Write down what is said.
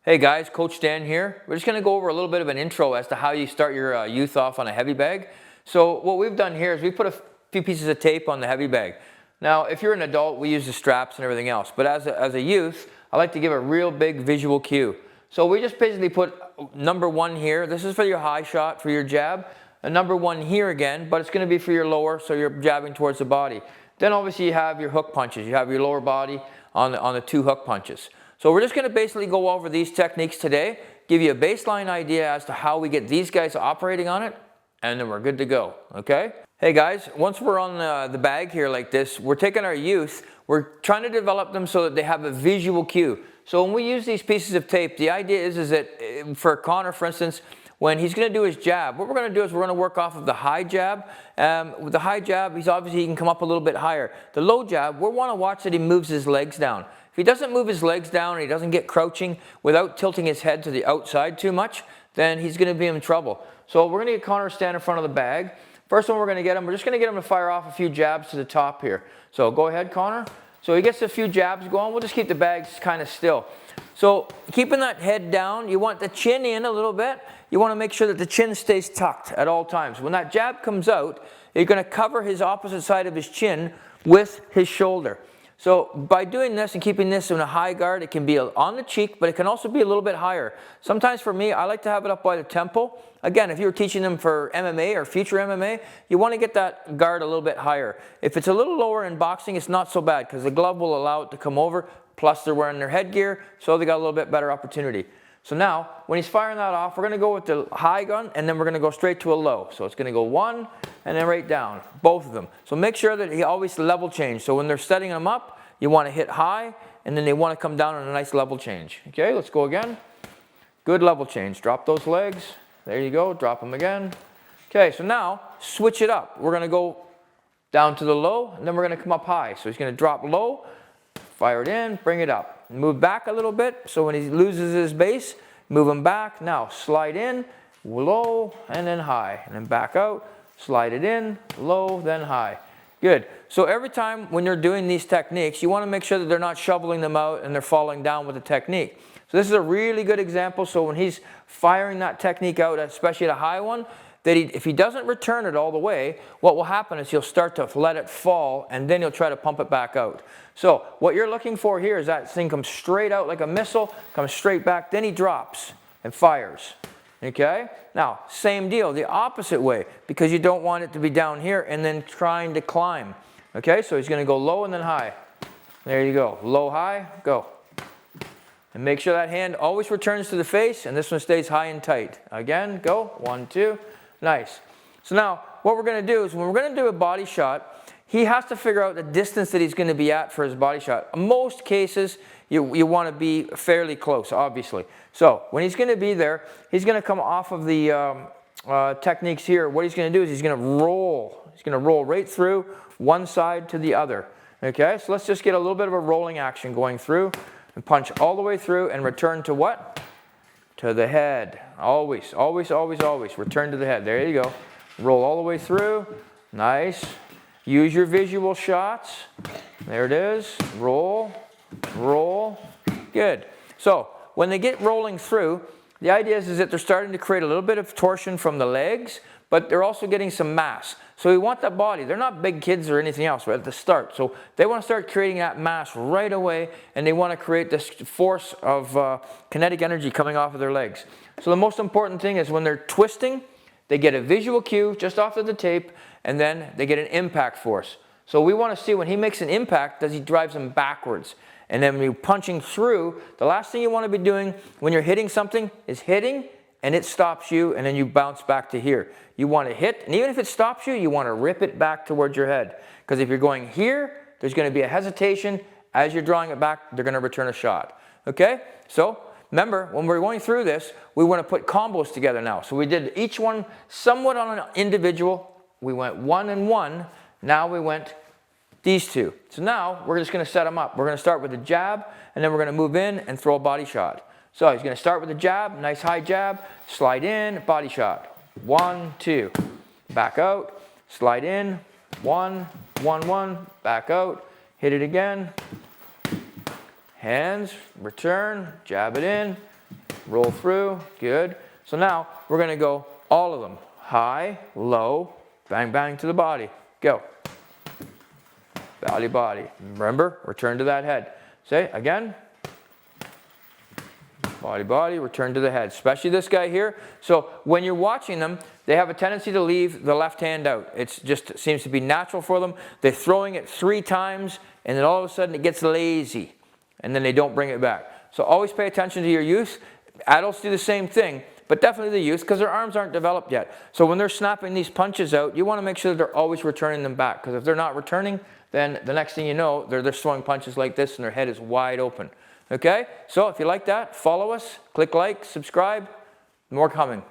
Hey guys, Coach Dan here. We're just going to go over a little bit of an intro as to how you start your youth off on a heavy bag. So what we've done here is we put a few pieces of tape on the heavy bag. Now, if you're an adult, we use the straps and everything else. But as a youth, I like to give a real big visual cue. So we just basically put number 1 here. This is for your high shot, for your jab. And number 1 here again, but it's going to be for your lower, so you're jabbing towards the body. Then obviously you have your hook punches. You have your lower body on the 2 hook punches. So we're just going to basically go over these techniques today, give you a baseline idea as to how we get these guys operating on it, and then we're good to go, okay? Hey guys, once we're on the bag here like this, we're taking our youth, we're trying to develop them so that they have a visual cue. So when we use these pieces of tape, the idea is that for Connor, for instance, when he's going to do his jab, what we're going to do is we're going to work off of the high jab. With the high jab, he can come up a little bit higher. The low jab, we want to watch that he moves his legs down. If he doesn't move his legs down and he doesn't get crouching without tilting his head to the outside too much, then he's going to be in trouble. So we're going to get Connor to stand in front of the bag. First one we're going to get him, we're just going to get him to fire off a few jabs to the top here. So go ahead, Connor. So he gets a few jabs going. We'll just keep the bags kind of still. So keeping that head down, you want the chin in a little bit. You want to make sure that the chin stays tucked at all times. When that jab comes out, you're going to cover his opposite side of his chin with his shoulder. So by doing this and keeping this in a high guard, it can be on the cheek, but it can also be a little bit higher. Sometimes for me, I like to have it up by the temple. Again, if you're teaching them for MMA or future MMA, you want to get that guard a little bit higher. If it's a little lower in boxing, it's not so bad because the glove will allow it to come over, plus they're wearing their headgear, so they got a little bit better opportunity. So now, when he's firing that off, we're going to go with the high gun, and then we're going to go straight to a low. So it's going to go 1, and then right down, both of them. So make sure that he always level change. So when they're setting them up, you want to hit high, and then they want to come down on a nice level change. Okay, let's go again. Good level change. Drop those legs. There you go. Drop them again. Okay, so now, switch it up. We're going to go down to the low, and then we're going to come up high. So he's going to drop low, fire it in, bring it up. Move back a little bit, so when he loses his base, move him back. Now slide in, low, and then high. And then back out, slide it in, low, then high. Good. So every time when you're doing these techniques, you want to make sure that they're not shoveling them out and they're falling down with the technique. So this is a really good example. So when he's firing that technique out, especially at a high one, that if he doesn't return it all the way, what will happen is he'll start to let it fall, and then he'll try to pump it back out. So what you're looking for here is that thing comes straight out like a missile, comes straight back, then he drops and fires. Okay? Now, same deal, the opposite way, because you don't want it to be down here and then trying to climb. Okay, so he's going to go low and then high. There you go. Low, high, go. And make sure that hand always returns to the face, and this one stays high and tight. Again, go. 1, 2. Nice. So now, what we're going to do is when we're going to do a body shot, he has to figure out the distance that he's going to be at for his body shot. In most cases, you want to be fairly close, obviously. So when he's going to be there, he's going to come off of the techniques here. What he's going to do is he's going to roll. He's going to roll right through one side to the other. Okay, so let's just get a little bit of a rolling action going through and punch all the way through and return to what? To the head. Always, always, always, always. Return to the head. There you go. Roll all the way through. Nice. Use your visual shots. There it is. Roll, roll. Good. So when they get rolling through, the idea is that they're starting to create a little bit of torsion from the legs, but they're also getting some mass. So we want that body. They're not big kids or anything else right at the start. So they want to start creating that mass right away, and they want to create this force of kinetic energy coming off of their legs. So the most important thing is when they're twisting, they get a visual cue just off of the tape, and then they get an impact force. So we want to see when he makes an impact, does he drives them backwards. And then when you're punching through, the last thing you want to be doing when you're hitting something is hitting, and it stops you, and then you bounce back to here. You want to hit, and even if it stops you, you want to rip it back towards your head. Because if you're going here, there's going to be a hesitation. As you're drawing it back, they're going to return a shot. Okay? So remember, when we're going through this, we want to put combos together now. So we did each one somewhat on an individual. We went 1 and 1. Now we went these two. So now we're just going to set them up. We're going to start with a jab, and then we're going to move in and throw a body shot. So he's going to start with a jab, nice high jab, slide in, body shot. 1, 2. Back out, slide in, 1, 1, 1, back out, hit it again. Hands, return, jab it in, roll through, good. So now we're gonna go all of them. High, low, bang, bang to the body. Go. Body, body. Remember, return to that head. Say, again. Body, body, return to the head. Especially this guy here. So when you're watching them, they have a tendency to leave the left hand out. It just seems to be natural for them. They're throwing it 3 times, and then all of a sudden it gets lazy, and then they don't bring it back. So always pay attention to your youth. Adults do the same thing, but definitely the youth, because their arms aren't developed yet. So when they're snapping these punches out, you want to make sure that they're always returning them back, because if they're not returning, then the next thing you know, they're throwing punches like this and their head is wide open. Okay? So if you like that, follow us, click like, subscribe, more coming.